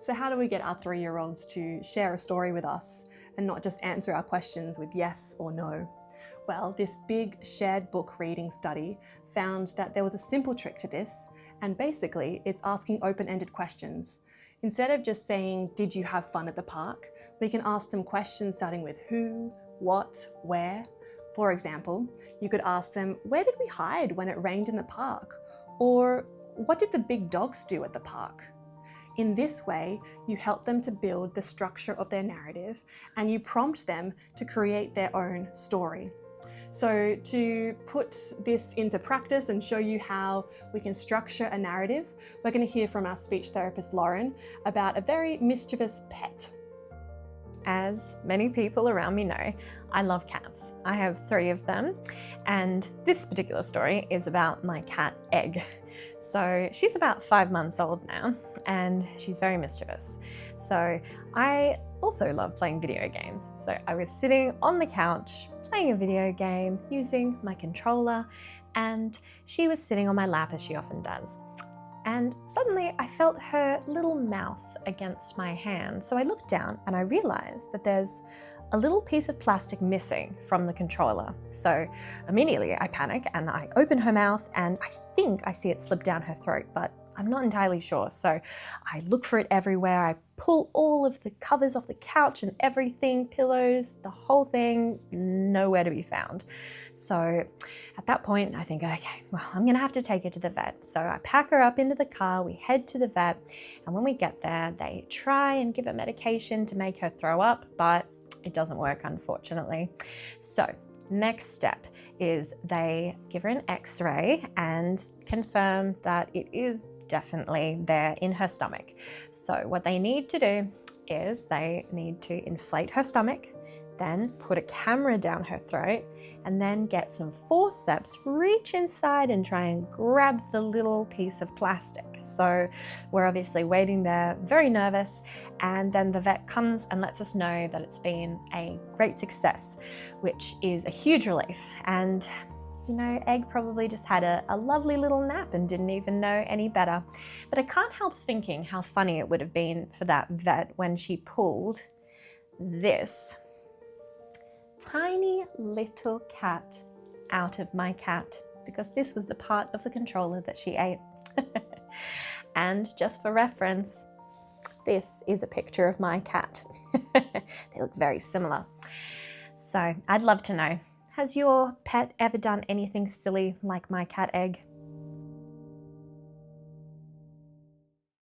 So how do we get our 3-year-olds to share a story with us and not just answer our questions with yes or no? Well, this big shared book reading study found that there was a simple trick to this, and basically it's asking open-ended questions. Instead of just saying, did you have fun at the park? We can ask them questions starting with who, what, where. For example, you could ask them, where did we hide when it rained in the park? Or what did the big dogs do at the park? In this way, you help them to build the structure of their narrative and you prompt them to create their own story. So to put this into practice and show you how we can structure a narrative, we're going to hear from our speech therapist, Lauren, about a very mischievous pet. As many people around me know, I love cats. I have 3 of them, and this particular story is about my cat, Egg. So she's about 5 months old now, and she's very mischievous. So I also love playing video games. So I was sitting on the couch playing a video game using my controller, and she was sitting on my lap as she often does. And suddenly I felt her little mouth against my hand. So I looked down and I realized that there's a little piece of plastic missing from the controller. So immediately I panic and I open her mouth and I think I see it slip down her throat, but I'm not entirely sure. So I look for it everywhere. I pull all of the covers off the couch and everything, pillows, the whole thing, nowhere to be found. So at that point, I think, okay, well, I'm gonna have to take her to the vet. So I pack her up into the car, we head to the vet, and when we get there, they try and give her medication to make her throw up, but it doesn't work, unfortunately. So next step is they give her an X-ray and confirm that it is definitely there in her stomach. So what they need to do is they need to inflate her stomach, then put a camera down her throat, and then get some forceps, reach inside and try and grab the little piece of plastic. So we're obviously waiting there, very nervous, and then the vet comes and lets us know that it's been a great success, which is a huge relief. And you know, Egg probably just had a lovely little nap and didn't even know any better. But I can't help thinking how funny it would have been for that vet when she pulled this tiny little cat out of my cat, because this was the part of the controller that she ate. And just for reference, this is a picture of my cat. They look very similar. So I'd love to know, has your pet ever done anything silly like my cat Egg?